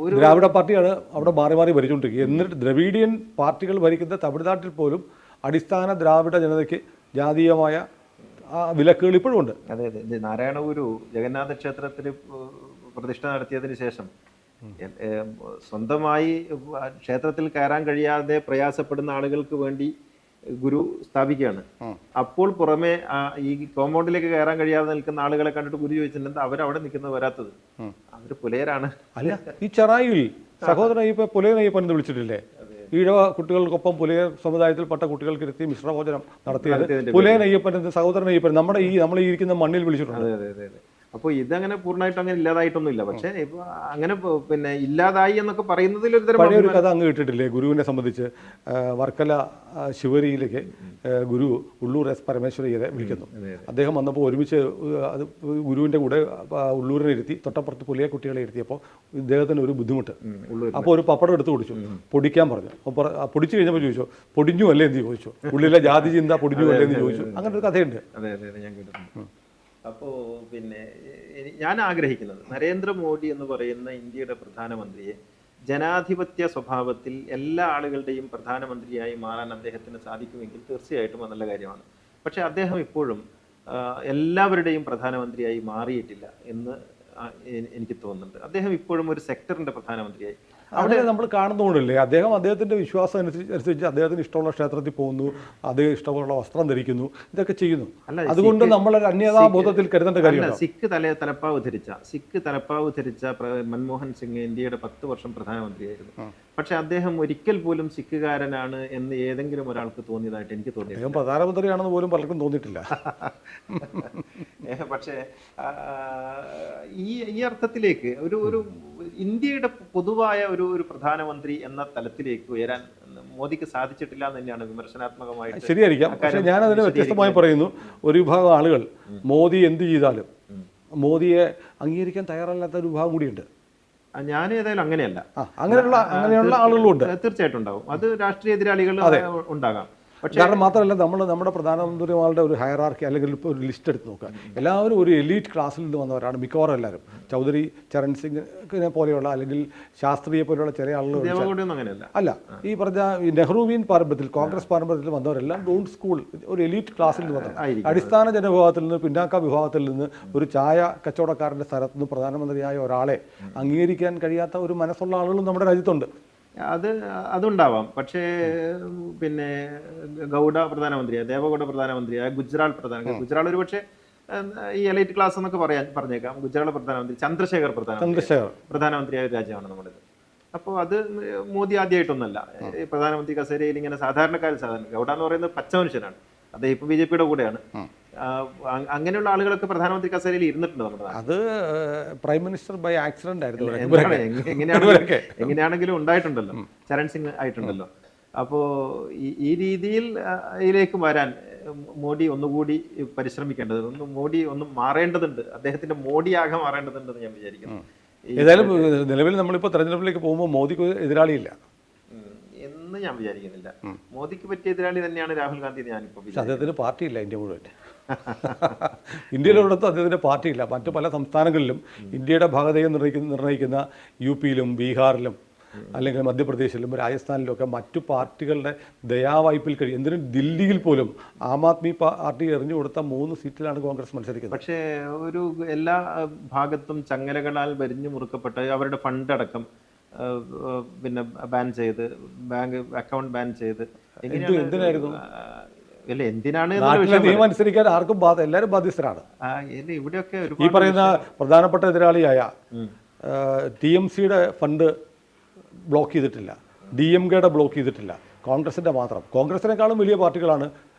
ഒരു ദ്രാവിഡ പാർട്ടിയാണ് അവിടെ മാറി മാറി ഭരിച്ചുകൊണ്ടിരിക്കുക. എന്നിട്ട് ദ്രവീഡിയൻ പാർട്ടികൾ ഭരിക്കുന്ന തമിഴ്നാട്ടിൽ പോലും അടിസ്ഥാന ദ്രാവിഡ ജനതയ്ക്ക് ജാതീയമായ വിലക്കുകൾ ഇപ്പോഴും ഉണ്ട്. അതെ അതെ. നാരായണഗുരു ജഗന്നാഥ ക്ഷേത്രത്തിൽ പ്രതിഷ്ഠ നടത്തിയതിന് ശേഷം സ്വന്തമായി ക്ഷേത്രത്തിൽ കയറാൻ കഴിയാതെ പ്രയാസപ്പെടുന്ന ആളുകൾക്ക് വേണ്ടി ഗുരു സ്ഥാപിക്കുകയാണ്. അപ്പോൾ പുറമെ ഈ കോമ്പൗണ്ടിലേക്ക് കയറാൻ കഴിയാതെ നിൽക്കുന്ന ആളുകളെ കണ്ടിട്ട് ഗുരു ചോദിച്ചിട്ടുണ്ട് അവരവിടെ നിൽക്കുന്നത് വരാത്തത്, അവര് പുലയരാണ്. അല്ല, ഈ ചെറായിൽ സഹോദരൻ ഇപ്പൊ പുലയനയ്യപ്പൻ എന്ന് വിളിച്ചിട്ടില്ലേ? ഈഴവ കുട്ടികൾക്കൊപ്പം പുലയ സമുദായത്തിൽപ്പെട്ട കുട്ടികൾക്ക് ഇരുത്തി മിശ്രഭോജനം നടത്തിയത് പുലയനയ്യപ്പൻ എന്ന് സഹോദരൻ അയ്യപ്പൻ നമ്മൾ ഈ ഇരിക്കുന്ന മണ്ണിൽ വിളിച്ചിട്ടുണ്ട്. അതെ. അപ്പോൾ ഇതങ്ങനെ പൂർണ്ണമായിട്ടും അങ്ങനെ ഇല്ലാതായിട്ടൊന്നുമില്ല. പക്ഷേ ഇപ്പൊ അങ്ങനെ പിന്നെ ഇല്ലാതായി എന്നൊക്കെ പറയുന്നതിൽ ഒരു തരം പഴയ ഒരു കഥ അങ്ങ് കേട്ടിട്ടില്ലേ ഗുരുവിനെ സംബന്ധിച്ച്? വർക്കല ശിവരിയിലേക്ക് ഗുരു ഉള്ളൂർ എസ് പരമേശ്വരയ്യരെ വിളിക്കുന്നു. അദ്ദേഹം വന്നപ്പോൾ ഒരുമിച്ച് അത് ഗുരുവിൻ്റെ കൂടെ ഉള്ളൂരിനെ ഇരുത്തി തൊട്ടപ്പുറത്ത് പുലിയ കുട്ടികളെ ഇരുത്തിയപ്പോൾ ഇദ്ദേഹത്തിന് ഒരു ബുദ്ധിമുട്ട്. അപ്പോൾ ഒരു പപ്പടം എടുത്ത് കുടിച്ചു, പൊടിക്കാൻ പറഞ്ഞു. അപ്പോൾ പൊടിച്ചു കഴിഞ്ഞപ്പോൾ ചോദിച്ചു പൊടിഞ്ഞു അല്ലേ എന്ന് ചോദിച്ചു. ഉള്ളിലെ ജാതി ചിന്ത പൊടിഞ്ഞു അല്ലേ എന്ന് ചോദിച്ചു. അങ്ങനെ ഒരു കഥയുണ്ട്. അതെ ഞാൻ കേട്ടിട്ടുണ്ട്. അപ്പോൾ പിന്നെ ഞാൻ ആഗ്രഹിക്കുന്നത് നരേന്ദ്രമോദി എന്ന് പറയുന്ന ഇന്ത്യയുടെ പ്രധാനമന്ത്രിയെ ജനാധിപത്യ സ്വഭാവത്തിൽ എല്ലാ ആളുകളുടെയും പ്രധാനമന്ത്രിയായി മാറാൻ അദ്ദേഹത്തിന് സാധിക്കുമെങ്കിൽ തീർച്ചയായിട്ടും അത് നല്ല കാര്യമാണ്. പക്ഷെ അദ്ദേഹം ഇപ്പോഴും എല്ലാവരുടെയും പ്രധാനമന്ത്രിയായി മാറിയിട്ടില്ല എന്ന് എനിക്ക് തോന്നുന്നുണ്ട്. അദ്ദേഹം ഇപ്പോഴും ഒരു സെക്ടറിന്റെ പ്രധാനമന്ത്രിയായി അവിടെ നമ്മൾ കാണുന്നതുകൊണ്ടല്ലേ അദ്ദേഹത്തിന്റെ വിശ്വാസം അനുസരിച്ച് അദ്ദേഹത്തിന് ഇഷ്ടമുള്ള ക്ഷേത്രത്തിൽ പോകുന്നു, അദ്ദേഹം ഇഷ്ടമുള്ള വസ്ത്രം ധരിക്കുന്നു, ഇതൊക്കെ ചെയ്യുന്നു. അതുകൊണ്ട് നമ്മളൊരു അന്യതാബോധത്തിൽ കരുതേണ്ട കാര്യമില്ല. സിഖ് തലപ്പാവ് ധരിച്ച മൻമോഹൻ സിംഗ് ഇന്ത്യയുടെ 10 വർഷം പ്രധാനമന്ത്രിയായിരുന്നു. പക്ഷെ അദ്ദേഹം ഒരിക്കൽ പോലും സിഖുകാരനാണ് എന്ന് ഏതെങ്കിലും ഒരാൾക്ക് തോന്നിയതായിട്ട് എനിക്ക് തോന്നിയിട്ടില്ല. പ്രധാനമന്ത്രിയാണെന്ന് പോലും പലർക്കും തോന്നിയിട്ടില്ല. പക്ഷേ ഈ അർത്ഥത്തിലേക്ക് ഒരു ഇന്ത്യയുടെ പൊതുവായ ഒരു പ്രധാനമന്ത്രി എന്ന തലത്തിലേക്ക് ഉയരാൻ മോദിക്ക് സാധിച്ചിട്ടില്ല എന്ന് തന്നെയാണ് വിമർശനാത്മകമായിട്ട്. ശരിയായിരിക്കാം. പക്ഷെ ഞാൻ അതിന് വ്യത്യസ്തമായി പറയുന്നു. ഒരു വിഭാഗം ആളുകൾ മോദി എന്ത് ചെയ്താലും മോദിയെ അംഗീകരിക്കാൻ തയ്യാറല്ലാത്ത ഒരു വിഭാഗം കൂടിയുണ്ട്. ഞാൻ ഏതായാലും അങ്ങനെയല്ല. അങ്ങനെയുള്ള ആളുകളുണ്ട്, തീർച്ചയായിട്ടും ഉണ്ടാവും. അത് രാഷ്ട്രീയ എതിരാളികൾ ഉണ്ടാകാം. കാരണം മാത്രമല്ല നമ്മുടെ പ്രധാനമന്ത്രിമാരുടെ ഒരു ഹയറാർക്കി അല്ലെങ്കിൽ ഇപ്പോൾ ഒരു ലിസ്റ്റ് എടുത്ത് നോക്കുക. എല്ലാവരും ഒരു എലീറ്റ് ക്ലാസ്സിൽ നിന്ന് വന്നവരാണ് മിക്കവാറും എല്ലാവരും. ചൗധരി ചരൺ സിംഗിനെ പോലെയുള്ള അല്ലെങ്കിൽ ശാസ്ത്രിയെ പോലെയുള്ള ചില ആളുകൾ അല്ല. ഈ പറഞ്ഞ നെഹ്റുവിൻ പാരമ്പര്യത്തിൽ കോൺഗ്രസ് പാരമ്പര്യത്തിൽ വന്നവരെല്ലാം ഡോണ്ട് സ്കൂൾ ഒരു എലീറ്റ് ക്ലാസ്സിൽ നിന്ന് വന്നവർ. അടിസ്ഥാന ജനവിഭാഗത്തിൽ നിന്ന് പിന്നാക്ക വിഭാഗത്തിൽ നിന്ന് ഒരു ചായ കച്ചവടക്കാരൻ്റെ സ്ഥലത്ത് നിന്ന് പ്രധാനമന്ത്രിയായ ഒരാളെ അംഗീകരിക്കാൻ കഴിയാത്ത ഒരു മനസ്സുള്ള ആളുകളും നമ്മുടെ രാജ്യത്തുണ്ട്. അതുണ്ടാവാം. പക്ഷേ പിന്നെ ഗൗഡ പ്രധാനമന്ത്രിയായ, ദേവഗൗഡ പ്രധാനമന്ത്രിയായ, ഗുജറാൾ ഒരു പക്ഷേ ഈ എലൈറ്റ് ക്ലാസ് എന്നൊക്കെ പറഞ്ഞേക്കാം. ഗുജറാൾ പ്രധാനമന്ത്രി ചന്ദ്രശേഖർ പ്രധാനമന്ത്രിയായ ഒരു രാജ്യമാണ് നമ്മുടേത്. അപ്പോൾ അത് മോദി ആദ്യമായിട്ടൊന്നല്ല പ്രധാനമന്ത്രി കസേരയിൽ ഇങ്ങനെ സാധാരണ ഗൗഡ എന്ന് പറയുന്നത് പച്ച മനുഷ്യനാണ്. അദ്ദേഹം ഇപ്പൊ BJP-യുടെ കൂടെയാണ്. അങ്ങനെയുള്ള ആളുകളൊക്കെ പ്രധാനമന്ത്രി കസേരയിൽ ഇരുന്നിട്ടുണ്ട് നമ്മുടെ. അത് പ്രൈം മിനിസ്റ്റർ ബൈ ആക്സിഡന്റ് ആയിരുന്നു. എങ്ങനെയാണെങ്കിലും ഉണ്ടായിട്ടുണ്ടല്ലോ. ചരൺ സിംഗ് ആയിട്ടുണ്ടല്ലോ. അപ്പോൾ ഈ രീതിയിൽ ഇതിലേക്ക് വരാൻ മോഡി ഒന്നുകൂടി പരിശ്രമിക്കേണ്ടതുണ്ട്. മോഡി മാറേണ്ടതുണ്ട്. അദ്ദേഹത്തിന്റെ മോഡിയാകെ മാറേണ്ടതുണ്ടെന്ന് ഞാൻ വിചാരിക്കുന്നു. ഏതായാലും നിലവിൽ നമ്മളിപ്പോൾ തെരഞ്ഞെടുപ്പിലേക്ക് പോകുമ്പോൾ മോദിക്ക് എതിരാളിയില്ല എന്ന് ഞാൻ വിചാരിക്കുന്നില്ല. മോദിക്ക് പറ്റിയ എതിരാളി തന്നെയാണ് രാഹുൽ ഗാന്ധി. ഞാനിപ്പോൾ അദ്ദേഹത്തിന് പാർട്ടിയില്ല ഇന്ത്യ മുഴുവൻ. ഇന്ത്യയിലുള്ളടത്ത് അദ്ദേഹത്തിൻ്റെ പാർട്ടിയില്ല. മറ്റു പല സംസ്ഥാനങ്ങളിലും ഇന്ത്യയുടെ ഭാഗതയെ നിർണ്ണയിക്കുന്ന UP-യിലും ബീഹാറിലും അല്ലെങ്കിൽ മധ്യപ്രദേശിലും രാജസ്ഥാനിലും ഒക്കെ മറ്റു പാർട്ടികളുടെ ദയാവായ്പിൽ കഴിയും. എന്തിനും ദില്ലിയിൽ പോലും ആം ആദ്മി പാർട്ടി എറിഞ്ഞു കൊടുത്ത 3 സീറ്റിലാണ് കോൺഗ്രസ് മത്സരിക്കുന്നത്. പക്ഷേ ഒരു എല്ലാ ഭാഗത്തും ചങ്ങലകളാൽ വരിഞ്ഞു മുറുക്കപ്പെട്ട അവരുടെ ഫണ്ട് അടക്കം പിന്നെ ബാൻ ചെയ്ത്, ബാങ്ക് അക്കൗണ്ട് ബാൻ ചെയ്ത്, എന്തിനായിരുന്നു? അല്ല എന്തിനാണ് നിയമം അനുസരിക്കാൻ ആർക്കും എല്ലാവരും ബാധ്യസ്ഥരാണ്. ഇവിടെയൊക്കെ ഈ പറയുന്ന പ്രധാനപ്പെട്ട എതിരാളിയായ TMC-യുടെ ഫണ്ട് ബ്ലോക്ക് ചെയ്തിട്ടില്ല, DMK-യുടെ ബ്ലോക്ക് ചെയ്തിട്ടില്ല, കോൺഗ്രസിന്റെ മാത്രം. കോൺഗ്രസിനേക്കാളും വലിയ പാർട്ടികളാണ്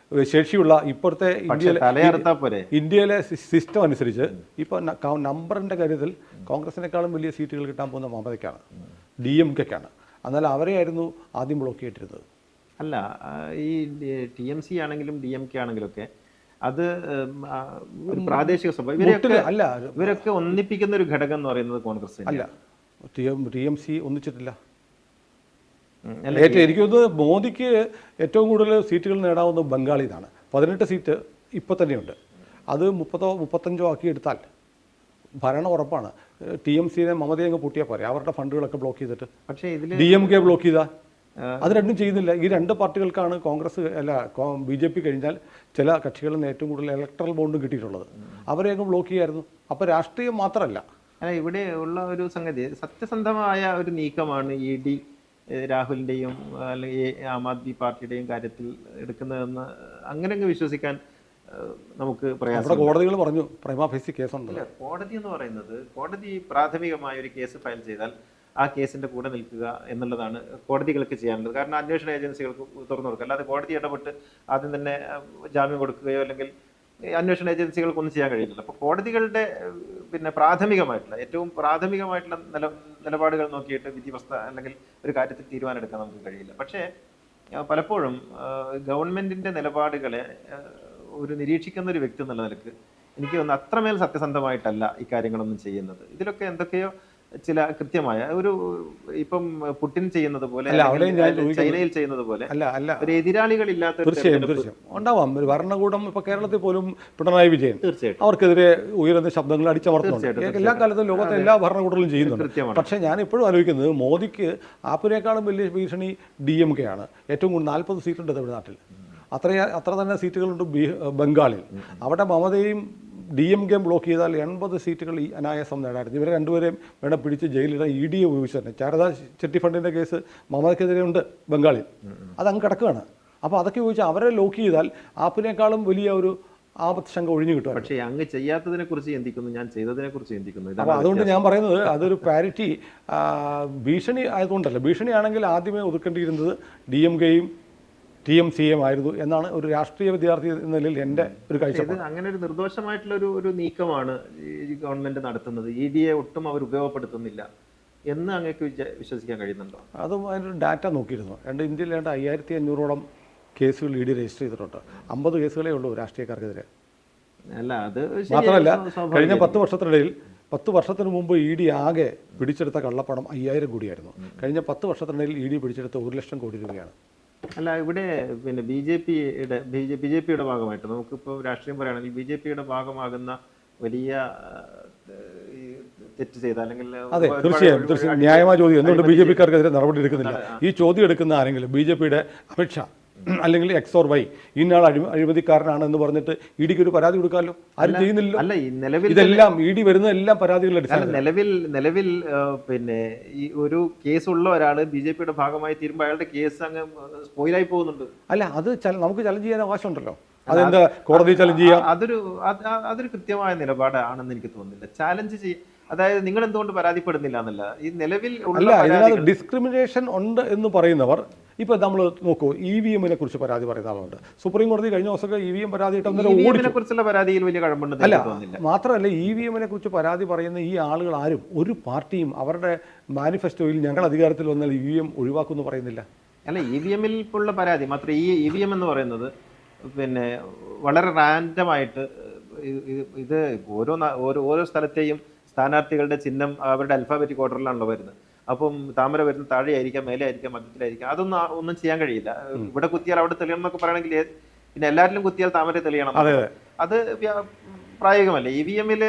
ശേഷിയുള്ള ഇപ്പോഴത്തെ ഇന്ത്യയിലെ സിസ്റ്റം അനുസരിച്ച് ഇപ്പോൾ നമ്പറിന്റെ കാര്യത്തിൽ കോൺഗ്രസിനേക്കാളും വലിയ സീറ്റുകൾ കിട്ടാൻ പോകുന്ന മമതയ്ക്കാണ്, DMK-ക്കാണ്. എന്നാൽ അവരെയായിരുന്നു ആദ്യം ബ്ലോക്ക് ചെയ്തിരുന്നത്. അല്ല, ഈ TMC ആണെങ്കിലും DMK ആണെങ്കിലും ഒക്കെ അത് ഒരു പ്രാദേശിക സഭ. ഇവരൊക്കെ ഒന്നിപ്പിക്കുന്ന ഒരു ഘടകം എന്ന് പറയുന്നത് കോൺഗ്രസ് അല്ല. TMC ഒന്നിച്ചിട്ടില്ല. എനിക്ക് തോന്നുന്നത് മോദിക്ക് ഏറ്റവും കൂടുതൽ സീറ്റുകൾ നേടാവുന്ന ബംഗാളിൽ നിന്നാണ്. 18 സീറ്റ് ഇപ്പോൾ തന്നെയുണ്ട്. അത് 30-35 ആക്കി എടുത്താൽ ഭരണം ഉറപ്പാണ്. TMC-നെ മമതയെ അങ്ങ് പൂട്ടിയാൽ പോരെ, അവരുടെ ഫണ്ടുകളൊക്കെ ബ്ലോക്ക് ചെയ്തിട്ട്. പക്ഷേ DMK ബ്ലോക്ക് ചെയ്താൽ അത് രണ്ടും ചെയ്യുന്നില്ല. ഈ 2 പാർട്ടികൾക്കാണ് കോൺഗ്രസ് BJP കഴിഞ്ഞാൽ ചില കക്ഷികളിൽ നിന്ന് ഏറ്റവും കൂടുതൽ ഇലക്ട്രൽ ബോണ്ടും കിട്ടിയിട്ടുള്ളത്. അവരെ അങ്ങ് ബ്ലോക്ക് ചെയ്യായിരുന്നു. അപ്പോൾ രാഷ്ട്രീയം മാത്രമല്ല, ഇവിടെ ഉള്ള ഒരു സംഗതി സത്യസന്ധമായ ഒരു നീക്കമാണ് ED രാഹുലിൻ്റെയും അല്ലെങ്കിൽ ആം ആദ്മി പാർട്ടിയുടെയും കാര്യത്തിൽ എടുക്കുന്നതെന്ന് അങ്ങനെയൊക്കെ വിശ്വസിക്കാൻ നമുക്ക് പ്രയാസം. കോടതികൾ പറഞ്ഞു പ്രൈമാ ഫേസി കേസുണ്ടല്ലോ. കോടതി എന്ന് പറയുന്നത്, കോടതി പ്രാഥമികമായ ഒരു കേസ് ഫയൽ ചെയ്താൽ ആ കേസിൻ്റെ കൂടെ നിൽക്കുക എന്നുള്ളതാണ് കോടതികൾക്ക് ചെയ്യാനുള്ളത്. കാരണം അന്വേഷണ ഏജൻസികൾക്ക് തുറന്നു കൊടുക്കുക, അല്ലാതെ കോടതി ഇടപെട്ട് ആദ്യം തന്നെ ജാമ്യം കൊടുക്കുകയോ അല്ലെങ്കിൽ അന്വേഷണ ഏജൻസികൾക്കൊന്നും ചെയ്യാൻ കഴിയില്ല. അപ്പോൾ കോടതികളുടെ പ്രാഥമികമായിട്ടുള്ള ഏറ്റവും പ്രാഥമികമായിട്ടുള്ള നിലപാടുകൾ നോക്കിയിട്ട് വിധിവസ്ത അല്ലെങ്കിൽ ഒരു കാര്യത്തിൽ തീരുമാനമെടുക്കാൻ നമുക്ക് കഴിയില്ല. പക്ഷേ പലപ്പോഴും ഗവൺമെൻറ്റിൻ്റെ നിലപാടുകളെ ഒരു നിരീക്ഷിക്കുന്ന ഒരു വ്യക്തി എന്നുള്ള നിലക്ക് എനിക്ക് തോന്നുന്നു അത്രമേൽ സത്യസന്ധമായിട്ടല്ല ഈ കാര്യങ്ങളൊന്നും ചെയ്യുന്നത്. ഇതിലൊക്കെ എന്തൊക്കെയോ ചില കൃത്യമായ ഒരു ഇപ്പം പുടിൻ ചെയ്യുന്നത് പോലെ, ചൈനയിൽ ചെയ്യുന്നത് പോലെ ഒരു എതിരാളികളില്ലാത്ത തീർച്ചയായും ഉണ്ടാവാം. ഒരു ഭരണകൂടം ഇപ്പൊ കേരളത്തിൽ പോലും പിണറായി വിജയൻ തീർച്ചയായിട്ടും അവർക്കെതിരെ ഉയരുന്ന ശബ്ദങ്ങൾ അടിച്ചമർത്തുന്നുണ്ട്. എല്ലാ കാലത്തും ലോകത്തെ എല്ലാ ഭരണകൂടങ്ങളും ചെയ്യുന്നുണ്ട്. പക്ഷേ ഞാൻ ഇപ്പോഴും ആലോചിക്കുന്നത് മോദിക്ക് ആപ്പിനേക്കാളും വലിയ ഭീഷണി DMK ആണ്. ഏറ്റവും കൂടുതൽ 40 സീറ്റുണ്ട് തമിഴ്നാട്ടിൽ. അത്ര തന്നെ സീറ്റുകളുണ്ട് ബംഗാളിൽ. അവിടെ മമതയും DMK ബ്ലോക്ക് ചെയ്താൽ 80 സീറ്റുകൾ ഈ അനായാസം നേടായിരുന്നു. ഇവരെ രണ്ടുപേരെയും വേണം പിടിച്ച് ജയിലിടാൻ ED ഉപയോഗിച്ചു തന്നെ. ശാരദാ ചിട്ടി ഫണ്ടിൻ്റെ കേസ് മമതയ്ക്കെതിരെ ഉണ്ട് ബംഗാളിൽ, അതങ്ങ് കിടക്കുകയാണ്. അപ്പോൾ അതൊക്കെ ഉപയോഗിച്ച് അവരെ ലോക്ക് ചെയ്താൽ ആപ്പിനേക്കാളും വലിയ ഒരു ആപത്ത് ശങ്ക ഒഴിഞ്ഞു കിട്ടും. പക്ഷേ അങ്ങ് ചെയ്യാത്തതിനെ കുറിച്ച് ചിന്തിക്കുന്നു, ഞാൻ ചെയ്തതിനെ കുറിച്ച് ചിന്തിക്കുന്നു. അപ്പോൾ അതുകൊണ്ട് ഞാൻ പറയുന്നത് അതൊരു പാരിറ്റി ഭീഷണി ആയതുകൊണ്ടല്ല. ഭീഷണിയാണെങ്കിൽ ആദ്യമേ ഒതുക്കേണ്ടിയിരുന്നത് DMKയും TMCയും ആയിരുന്നു എന്നാണ് ഒരു രാഷ്ട്രീയ വിദ്യാർത്ഥി എന്ന നിലയിൽ എൻ്റെ ഒരു കാഴ്ചപ്പാട്. അങ്ങനെ ഒരു നിർദോഷമായിട്ടുള്ള ഒരു നീക്കമാണ് ഈ ഗവൺമെന്റ് നടത്തുന്നത്. EDയെ ഒട്ടും അവർ ഉപയോഗപ്പെടുത്തുന്നില്ല എന്ന് അങ്ങേക്ക് വിശ്വസിക്കാൻ കഴിയുന്നുണ്ടോ? അതും അതിൻ്റെ ഡാറ്റ നോക്കിയിരുന്നു. ഇന്ത്യയിൽ 5500ഓളം കേസുകൾ ED രജിസ്റ്റർ ചെയ്തിട്ടുണ്ട്. 50 കേസുകളേ ഉള്ളൂ രാഷ്ട്രീയക്കാർക്കെതിരെ. അല്ല, അത് മാത്രമല്ല കഴിഞ്ഞ 10 വർഷത്തിനിടയിൽ 10 വർഷത്തിന് മുമ്പ് ED ആകെ പിടിച്ചെടുത്ത കള്ളപ്പണം 5000 കോടിയായിരുന്നു. കഴിഞ്ഞ 10 വർഷത്തിനിടയിൽ ED പിടിച്ചെടുത്ത 1 ലക്ഷം കോടി രൂപയാണ്. അല്ല, ഇവിടെ BJPയുടെ ഭാഗമായിട്ട് നമുക്കിപ്പോൾ രാഷ്ട്രീയം പറയുകയാണെങ്കിൽ BJPയുടെ ഭാഗമാകുന്ന വലിയ തെറ്റ് ചെയ്ത അല്ലെങ്കിൽ അതെ തീർച്ചയായും ന്യായമായ ചോദ്യം, എന്തുകൊണ്ട് BJPക്കാർക്കെതിരെ നടപടി എടുക്കുന്നില്ല? ഈ ചോദ്യം എടുക്കുന്ന ആരെങ്കിലും BJPയുടെ അമിത്ഷാ അല്ലെങ്കിൽ X or Y ഇന്നാൾ അഴിമതിക്കാരനാണ് എന്ന് പറഞ്ഞിട്ട് EDക്ക് ഒരു പരാതി കൊടുക്കാമല്ലോ. ആരും ചെയ്യുന്നില്ലല്ലോ. അല്ല, ഈ നിലവിൽ ഇതെല്ലാം ED വരുന്ന എല്ലാം പരാതികളുടെ നിലവിൽ ഈ ഒരു കേസുള്ള ഒരാൾ BJPയുടെ ഭാഗമായി തീരുമ്പോൾ അയാളുടെ കേസ് അങ്ങ് സ്പോയിലായി പോകുന്നുണ്ട്. അല്ല, അത് നമുക്ക് ചലഞ്ച് ചെയ്യാൻ അവകാശമുണ്ടല്ലോ. അതെന്താ കോടതി ചലഞ്ച് ചെയ്യാം? അതൊരു കൃത്യമായ നിലപാടാണെന്ന് എനിക്ക് തോന്നുന്നില്ല. ചാലഞ്ച് ചെയ്യും, അതായത് നിങ്ങൾ എന്തുകൊണ്ട് പരാതിപ്പെടുന്നില്ല എന്നല്ല, ഈ നിലവിൽ ഇതിനകത്ത് ഡിസ്ക്രിമിനേഷൻ ഉണ്ട് എന്ന് പറയുന്നവർ ഇപ്പൊ നമ്മൾ നോക്കൂ, EVM-നെ കുറിച്ച് പരാതി പറയുന്ന ആളുണ്ട്. സുപ്രീം കോടതി കഴിഞ്ഞ ദിവസമൊക്കെ EVM പരാതി കുറിച്ചുള്ള പരാതിയിൽ വലിയ കഴമ്പുണ്ടെന്ന് അല്ല. മാത്രമല്ല EVM-നെ കുറിച്ച് പരാതി പറയുന്ന ഈ ആളുകൾ ആരും ഒരു പാർട്ടിയും അവരുടെ മാനിഫെസ്റ്റോയിൽ ഞങ്ങൾ അധികാരത്തിൽ വന്നാൽ EVM ഒഴിവാക്കുമെന്ന് പറയുന്നില്ല. അല്ല, EVM-ൽ ഉള്ള പരാതി മാത്രം. ഈ EVM എന്ന് പറയുന്നത് വളരെ റാൻഡമായിട്ട് ഇത് ഓരോ സ്ഥലത്തെയും സ്ഥാനാർത്ഥികളുടെ ചിഹ്നം അവരുടെ അൽഫാബറ്റിക് ഓർഡറിലാണല്ലോ വരുന്നത്. അപ്പം താമര വരുന്ന താഴെ ആയിരിക്കാം, മേലെ ആയിരിക്കാം, മധ്യത്തിലായിരിക്കാം. ഒന്നും ചെയ്യാൻ കഴിയില്ല. ഇവിടെ കുത്തിയാൽ അവിടെ തെളിയണം എന്നൊക്കെ പറയണമെങ്കിൽ പിന്നെ എല്ലാവരിലും കുത്തിയാൽ താമര തെളിയണം. അത് പ്രായോഗികമല്ല. EVM-ൽ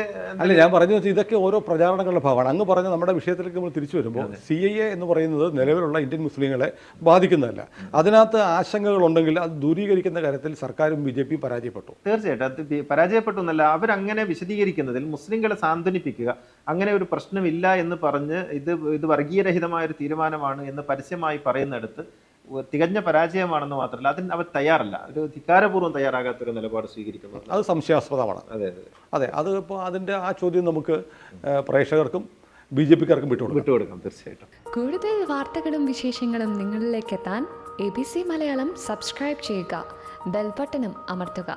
അല്ല, ഞാൻ പറഞ്ഞു ഇതൊക്കെ ഓരോ പ്രചാരണങ്ങളുടെ ഭാഗമാണ്. അങ്ങ് പറഞ്ഞ നമ്മുടെ വിഷയത്തിലേക്ക് നമ്മൾ തിരിച്ചു വരുമ്പോൾ CAA എന്ന് പറയുന്നത് നിലവിലുള്ള ഇന്ത്യൻ മുസ്ലിങ്ങളെ ബാധിക്കുന്നതല്ല. അതിനകത്ത് ആശങ്കകളുണ്ടെങ്കിൽ അത് ദൂരീകരിക്കുന്ന കാര്യത്തിൽ സർക്കാരും BJPയും പരാജയപ്പെട്ടു. തീർച്ചയായിട്ടും അത് പരാജയപ്പെട്ടു എന്നല്ല, അവരങ്ങനെ വിശദീകരിക്കുന്നതിൽ മുസ്ലിങ്ങളെ സാന്ത്വനിപ്പിക്കുക, അങ്ങനെ ഒരു പ്രശ്നമില്ല എന്ന് പറഞ്ഞ് ഇത് വർഗീയരഹിതമായ ഒരു തീരുമാനമാണ് എന്ന് പരസ്യമായി പറയുന്നിടത്ത് തികഞ്ഞ പരാജയമാണെന്ന് മാത്രമല്ല, അതിന് അവർ തയ്യാറല്ല, ഒരു ധിക്കാരപൂർവ്വം തയ്യാറാകാത്തൊരു നിലപാട് സ്വീകരിക്കുന്നത് അത് സംശയാസ്പദമാണ്. അതെ അത് ഇപ്പോൾ അതിൻ്റെ ആ ചോദ്യം നമുക്ക് പ്രേക്ഷകർക്കും BJPക്കാർക്കും വിട്ടുകൊടുക്കാം. തീർച്ചയായിട്ടും കൂടുതൽ വാർത്തകളും വിശേഷങ്ങളും നിങ്ങളിലേക്ക് എത്താൻ ABC മലയാളം സബ്സ്ക്രൈബ് ചെയ്യുക, ബെൽ ബട്ടണും അമർത്തുക.